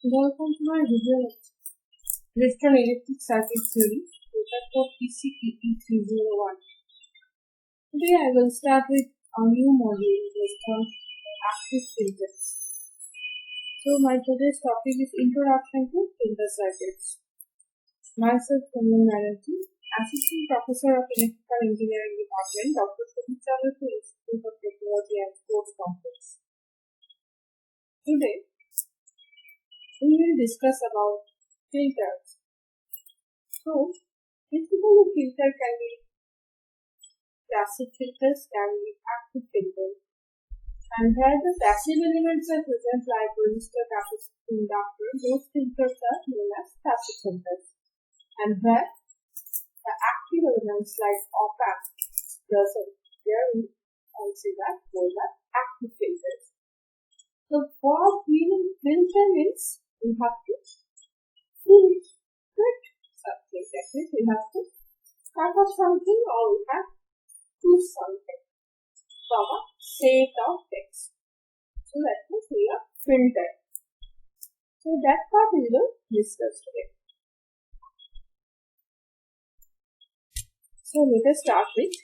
Welcome to my video lecture on electric circuit theory, paper for PCEE 301. Today I will start with a new module based on active filters. So my today's topic is Introduction to Filter Circuits. Myself, Kumul Banerjee, Assistant Professor of Electrical Engineering Department, Dr. Sudhir Chalakya Institute of Technology and Sports Complex. Today we will discuss about filters. So, basically filter can be passive filters, can be active filters. And where the passive elements are present like resistor, capacitor, inductor, those filters are known as passive filters. And where the active elements like op-amp present, there we consider those are active filters. So, for filter means we have to filter something. That means we have to cut off something or we have to do something from a set of text. So that means we are filtered. So that part we will discuss today. So let us start with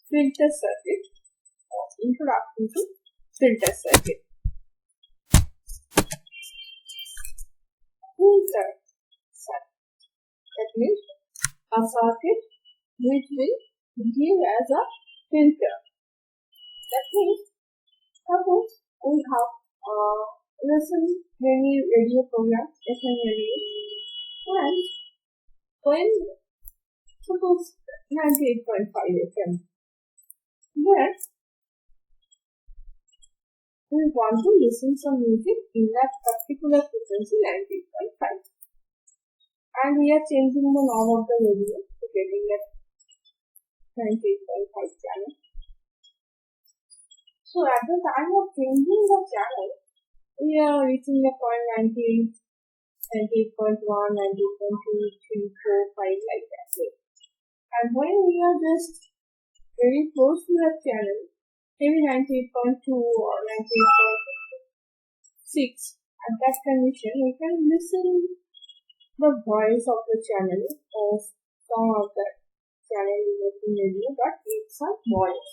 filter circuit or introduction to filter circuit. Filter circuit. That means a circuit which will behave as a filter. That means suppose we have listened many radio programs, FM radio, and when suppose 98.5 FM, where we want to listen some music in that particular frequency 98.5, and we are changing the knob of the radio to getting that 98.5 channel. So at the time of changing the channel, we are reaching the point 98, 98.1, 98.2, 3, 4, 5 like that. And when we are just very close to that channel, maybe 98.2 or 98.6, at that condition, we can listen the voice of the channel or song of that channel in the radio, but it's a voice.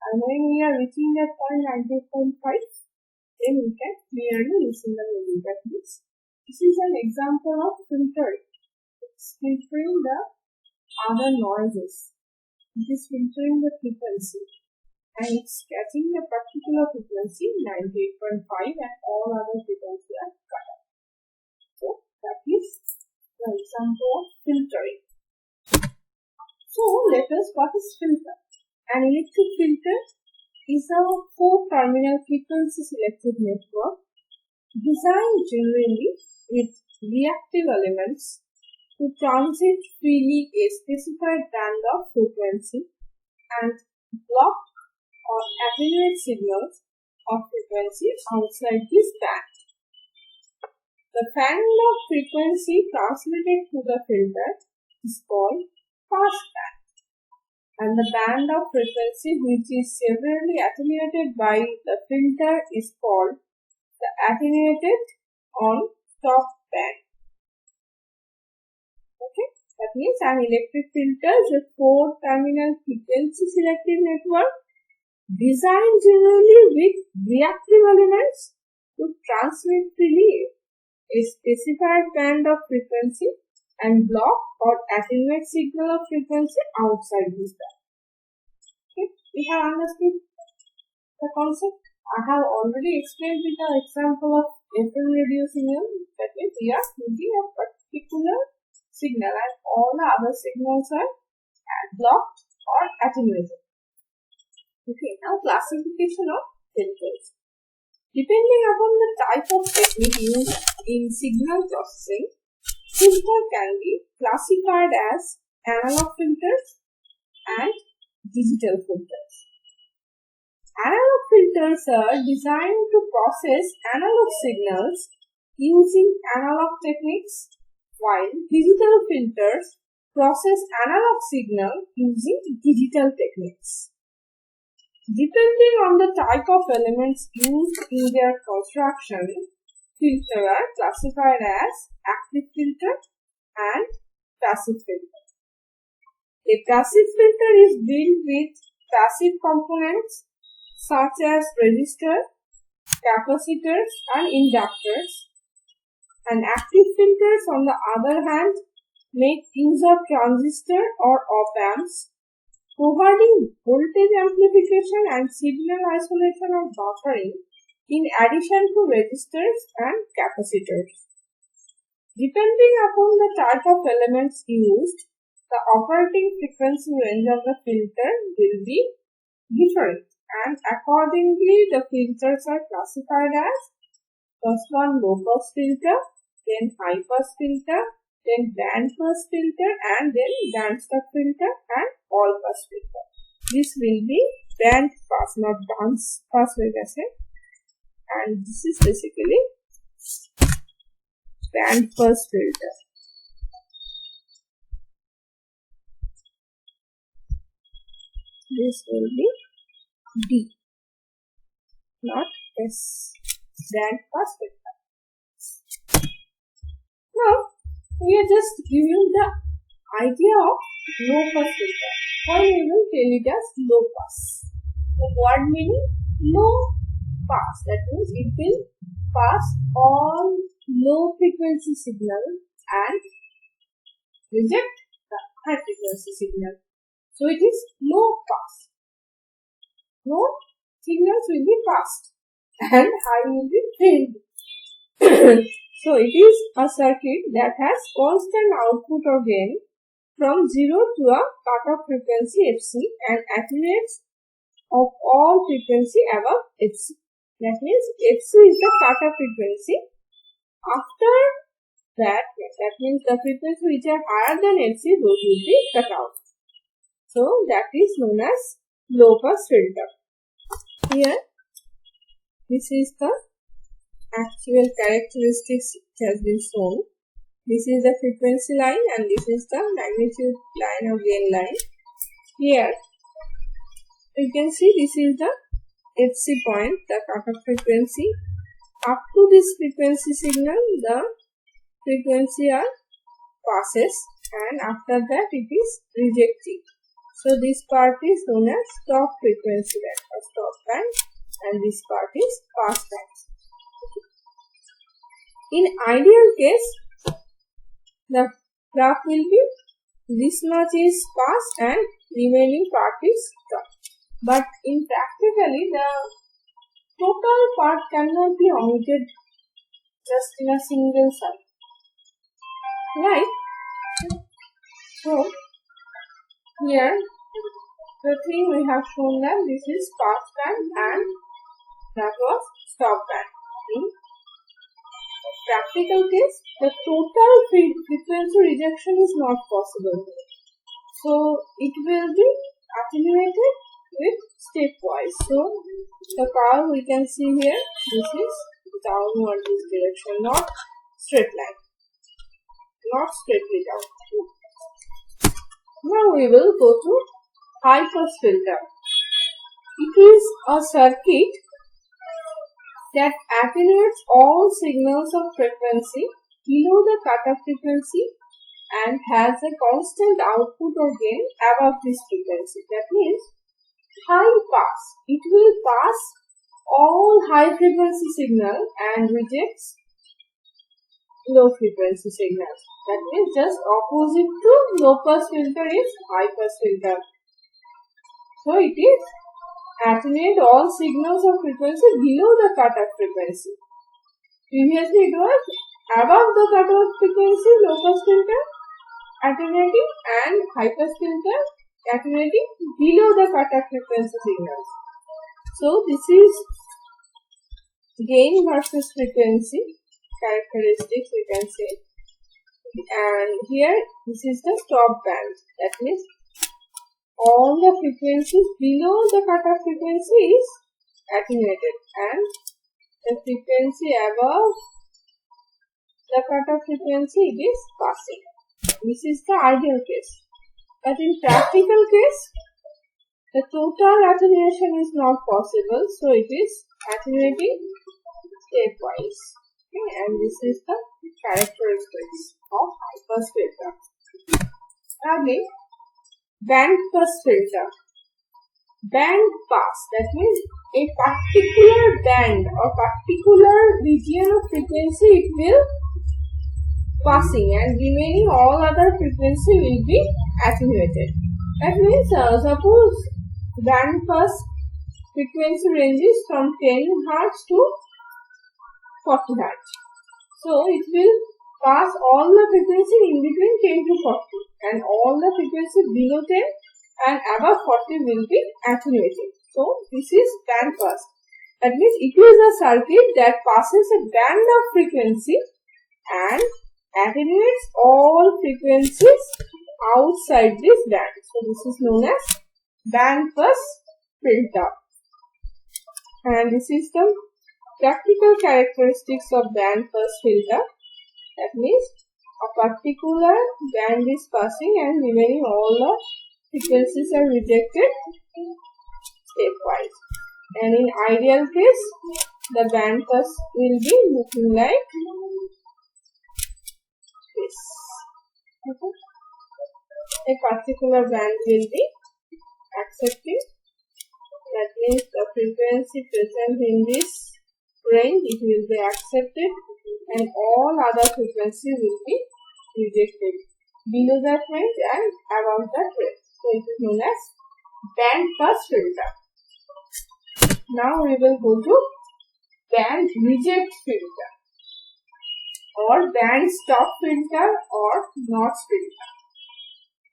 And when we are reaching that point 98.5, then we can clearly listen the music. That means this is an example of filtering. It's filtering the other noises. It is filtering the frequency. And it's catching a particular frequency 98.5 and all other frequencies are cut off. So that is the example of filtering. So let us, what is filter? An electric filter is a 4-terminal frequency selective network designed generally with reactive elements to transit freely a specified band of frequency and block or attenuate signals of frequency outside this band. The band of frequency transmitted through the filter is called pass band, and the band of frequency which is severely attenuated by the filter is called the attenuated or stop band. Okay, that means an electric filter is a 4-terminal frequency selective network designed generally with reactive elements to transmit freely a specified band of frequency and block or attenuate signal of frequency outside this band. Okay, we have understood the concept. I have already explained with the example of FM radio signal. That means we are using a particular signal and all the other signals are blocked or attenuated. Okay, now classification of filters. Depending upon the type of technique used in signal processing, filter can be classified as analog filters and digital filters. Analog filters are designed to process analog signals using analog techniques, while digital filters process analog signal using digital techniques. Depending on the type of elements used in their construction, filter are classified as active filter and passive filter. A passive filter is built with passive components such as resistors, capacitors and inductors, and active filters on the other hand make use of transistor or op-amps, providing voltage amplification and signal isolation or buffering in addition to resistors and capacitors. Depending upon the type of elements used, the operating frequency range of the filter will be different, and accordingly the filters are classified as first one low pass filter, then high pass filter, then band pass filter, and then band stop filter and all pass filter. This will be band pass, not band pass filter, and this is basically band pass filter. This will be D, not S, band pass filter. Now, we are just giving the idea of low pass filter. Why we will tell it as low pass? The word meaning low pass. That means it will pass all low frequency signal and reject the high frequency signal. So it is low pass. Low signals will be passed and high will be failed. So it is a circuit that has constant output or gain from 0 to a cutoff frequency Fc and attenuates of all frequency above Fc. That means Fc is the cutoff frequency. After that means the frequency which are higher than Fc, those will be cut out. So that is known as low pass filter. Here, this is the actual characteristics which has been shown. This is the frequency line and this is the magnitude line or gain line. Here, you can see this is the Fc point, the cutoff frequency. Up to this frequency signal, the frequency are passes, and after that it is rejected. So this part is known as stop frequency band or stop band, and this part is pass band. In ideal case, the graph will be this much is pass and remaining part is stop. But in practically, the total part cannot be omitted just in a single cycle. Right? So, here the thing we have shown that this is pass band and that was stop band. In practical case, the total frequency rejection is not possible. So, it will be attenuated with stepwise. So, the curve we can see here, this is downward this direction, not straight line, not straightly down. Now we will go to high pass filter. It is a circuit that attenuates all signals of frequency below the cutoff frequency and has a constant output or gain above this frequency. That means high pass, it will pass all high frequency signal and rejects low frequency signals. That means just opposite to low pass filter is high pass filter. So it is attenuate all signals of frequency below the cutoff frequency. Previously it was above the cutoff frequency low pass filter attenuating and high pass filter attenuating below the cutoff frequency signals. So this is gain versus frequency characteristics we can say, and here this is the stop band. That means all the frequencies below the cutoff frequency is attenuated and the frequency above the cutoff frequency it is passing. This is the ideal case. But in practical case, the total attenuation is not possible, so it is attenuating stepwise. Okay, and this is the characteristics of high pass filter. Again, band pass filter. Band pass, that means a particular band or particular region of frequency it will passing and remaining all other frequency will be attenuated. That means suppose band pass frequency ranges from 10 Hz to 40 Hz. So it will pass all the frequency in between 10 to 40 and all the frequency below 10 and above 40 will be attenuated. So this is band pass. That means it is a circuit that passes a band of frequency and attenuates all frequencies outside this band. So this is known as band pass filter. And this is the practical characteristics of band pass filter. That means a particular band is passing and remaining all the frequencies are rejected stepwise. And in ideal case, the band pass will be looking like this. Okay. A particular band will be accepting. That means the frequency present in this range it will be accepted and all other frequency will be rejected below that range and above that range. So it is known as band pass filter. Now we will go to band reject filter or band stop filter or notch filter.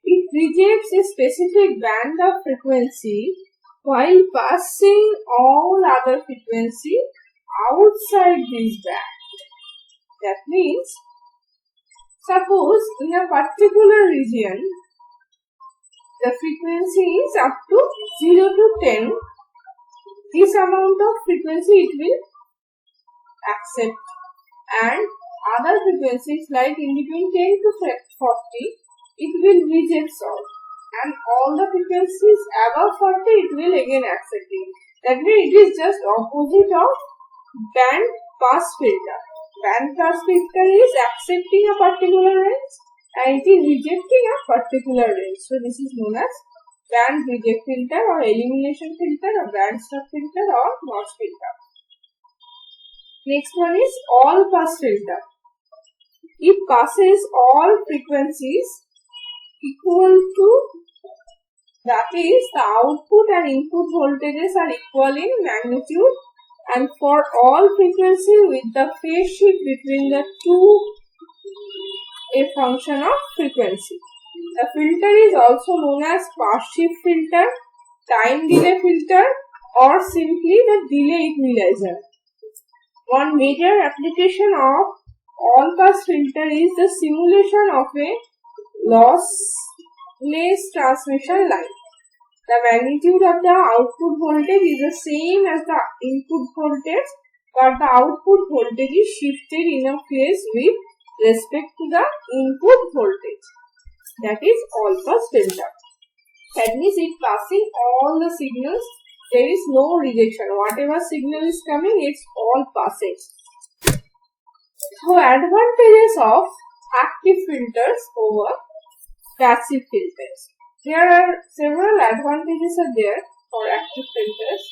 It rejects a specific band of frequency while passing all other frequency outside this band. That means, suppose in a particular region, the frequency is up to 0 to 10. This amount of frequency it will accept and other frequencies like in between 10 to 40 it will reject all and all the frequencies above 40 it will again accept it. That means it is just opposite of band pass filter. Band pass filter is accepting a particular range and it is rejecting a particular range. So this is known as band reject filter or elimination filter or band stop filter or notch filter. Next one is all pass filter. It passes all frequencies equal to, that is the output and input voltages are equal in magnitude and for all frequency with the phase shift between the two a function of frequency. The filter is also known as pass shift filter, time delay filter or simply the delay equalizer. One major application of all pass filter is the simulation of a lossless transmission line. The magnitude of the output voltage is the same as the input voltage, but the output voltage is shifted in a phase with respect to the input voltage. That is all pass filter. That means it passing all the signals. There is no rejection. Whatever signal is coming, it's all passage. So advantages of active filters over passive filters. There are several advantages are there for active filters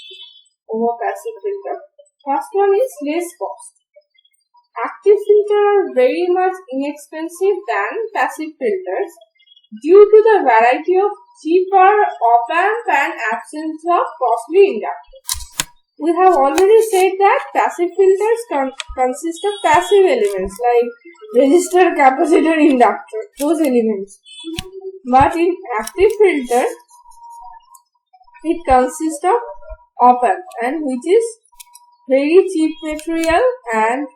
over passive filter. First one is less cost. Active filters are very much inexpensive than passive filters due to the variety of cheaper op-amp and absence of costly inductors. We have already said that passive filters consist of passive elements like resistor, capacitor, inductor, those elements. But in active filters, it consists of op-amp and which is very cheap material and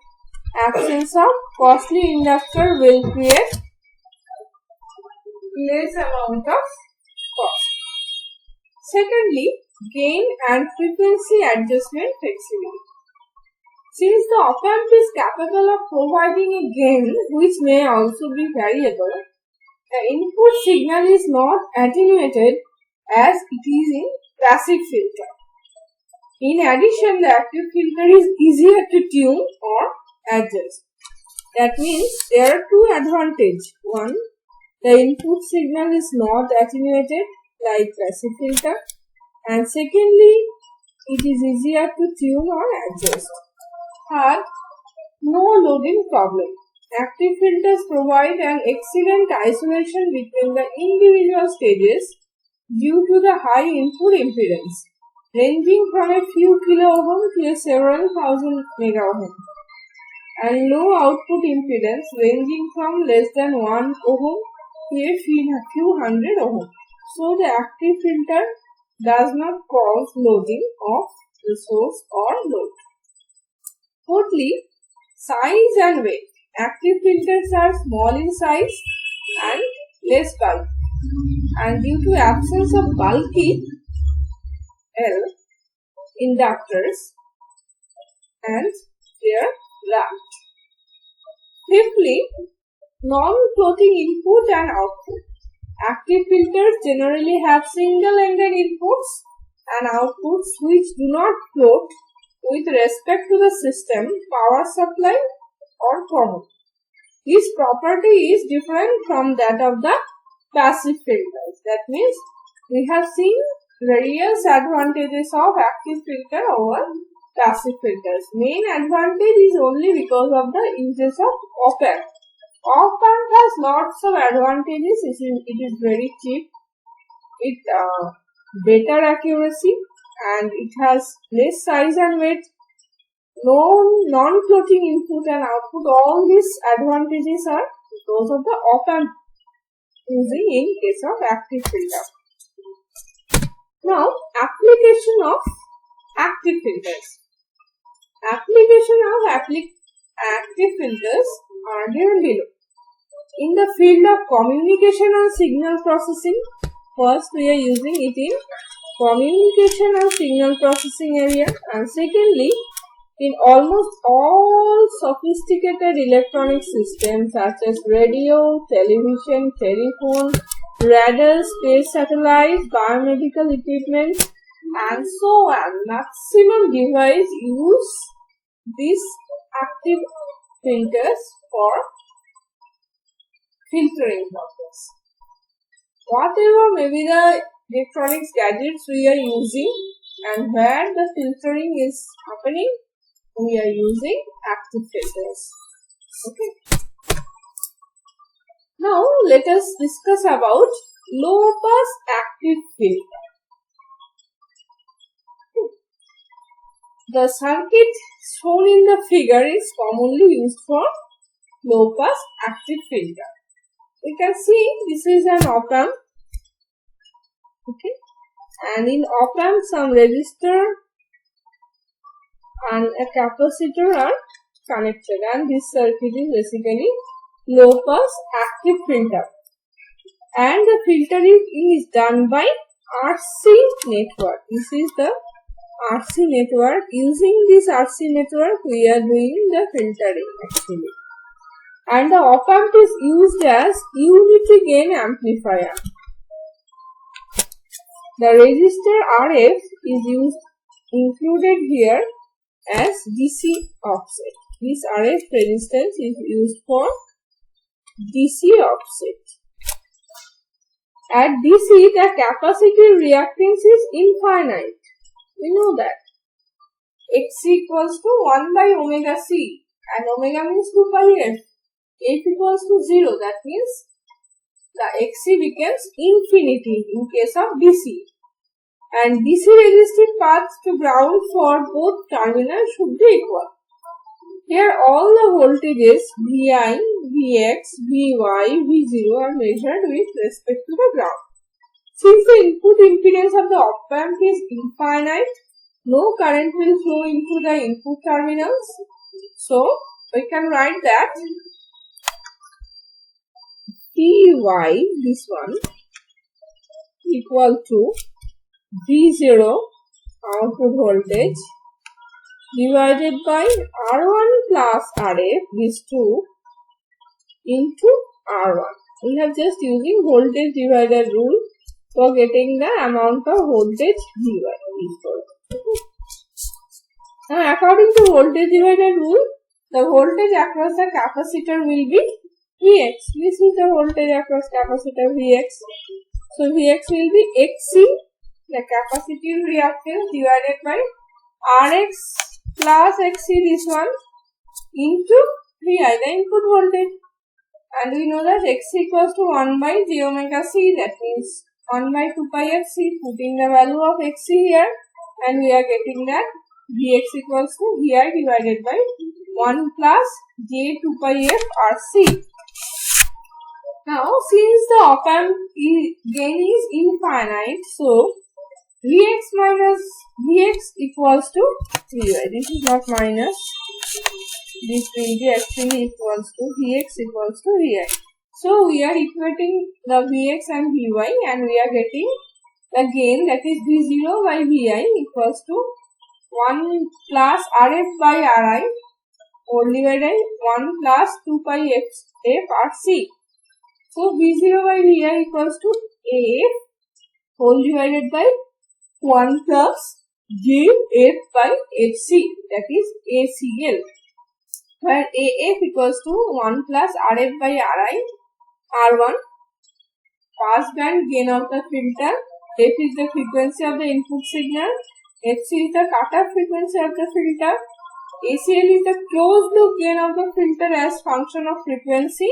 absence of costly inductor will create less amount of cost. Secondly, gain and frequency adjustment flexibility. Since the op-amp is capable of providing a gain which may also be variable, the input signal is not attenuated as it is in passive filter. In addition, the active filter is easier to tune or adjust. That means there are two advantages. One, the input signal is not attenuated like passive filter, and secondly, it is easier to tune or adjust. Third, no loading problem. Active filters provide an excellent isolation between the individual stages due to the high input impedance, ranging from a few kilo ohm to a several thousand mega ohm, and low output impedance ranging from less than 1 ohm to a few hundred ohm. So the active filter does not cause loading of the source or load. Fourthly, size and weight. Active filters are small in size and less bulky, and due to absence of bulky L inductors and their large. Fifthly, non-floating input and output. Active filters generally have single-ended inputs and outputs which do not float with respect to the system, power supply or common. This property is different from that of the passive filters. That means we have seen various advantages of active filter over passive filters. Main advantage is only because of the uses of op-amp. Op-amp has lots of advantages. It is very cheap. It better accuracy, and it has less size and weight. Non-floating input and output. All these advantages are those of the op-amp using in case of active filter. Now, application of active filters. Application of active filters are given below. In the field of communication and signal processing, first we are using it in communication and signal processing area, and secondly in almost all sophisticated electronic systems such as radio, television, telephone, radar, space satellites, biomedical equipment, and so on. Maximum device use these active filters for filtering purpose. Whatever may be the electronics gadgets we are using and where the filtering is happening, we are using active filters. Okay. Now let us discuss about low pass active filter. The circuit shown in the figure is commonly used for low pass active filter. You can see this is an op-amp. Okay, and in op-amp some resistor and a capacitor are connected, and this circuit is basically low pass active filter, and the filtering is done by RC network. This is the RC network. Using this RC network we are doing the filtering actually, and the op-amp is used as unity gain amplifier. The resistor RF is included here as DC offset. This RF resistance is used for DC offset. At DC, the capacitive reactance is infinite. We know that. Xc equals to 1 by omega c, and omega means 2 pi f. F equals to 0. That means the Xc becomes infinity in case of DC. And DC resistive paths to ground for both terminals should be equal. Here all the voltages Vi, Vx, Vy, V0 are measured with respect to the ground. Since the input impedance of the op-amp is infinite, no current will flow into the input terminals. So we can write that Ty, this one, equal to V0 output voltage divided by R1 plus Rf, these two, into R1. We have just using voltage divider rule for getting the amount of voltage divided. Now according to voltage divider rule, the voltage across the capacitor will be Vx. This is the voltage across capacitor Vx. So Vx will be Xc, the capacitive reactance, divided by Rx plus Xc, this one, into Vi, the input voltage. And we know that X equals to 1 by j omega c, that means 1 by 2 pi f c. Putting the value of Xc here, and we are getting that Vx equals to Vi divided by 1 plus j 2 pi f Rc. Now, since the op-amp gain is infinite, so Vx equals to Vi. This is not minus. This will be actually equals to Vx equals to Vi. So, we are equating the Vx and Vy, and we are getting the gain, that is V0 by Vi equals to 1 plus Rf by Ri whole divided by 1 plus 2 pi f Rc. So, V0 by Vi equals to Af whole divided by 1 plus Jf by Hc, that is ACl, where Af equals to 1 plus Rf by Ri, R1, pass band gain of the filter, F is the frequency of the input signal, Hc is the cutoff frequency of the filter, ACl is the closed loop gain of the filter as function of frequency.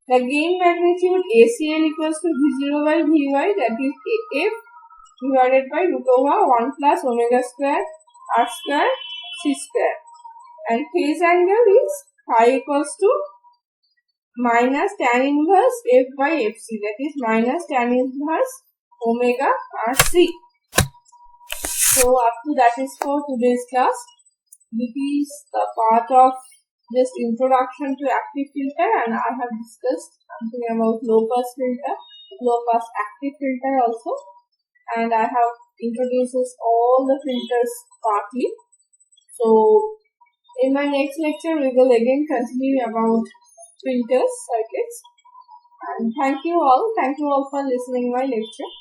The gain magnitude ACl equals to V0 by Vy, that is Af divided by root over 1 plus omega square R square C square. And phase angle is phi equals to minus tan inverse F by Fc, that is minus tan inverse omega Rc. So up to that is for today's class. This is the part of just introduction to active filter, and I have discussed something about low pass filter, low pass active filter also, and I have introduced all the filters partly. So in my next lecture we will again continue about filters, circuits, and thank you all for listening my lecture.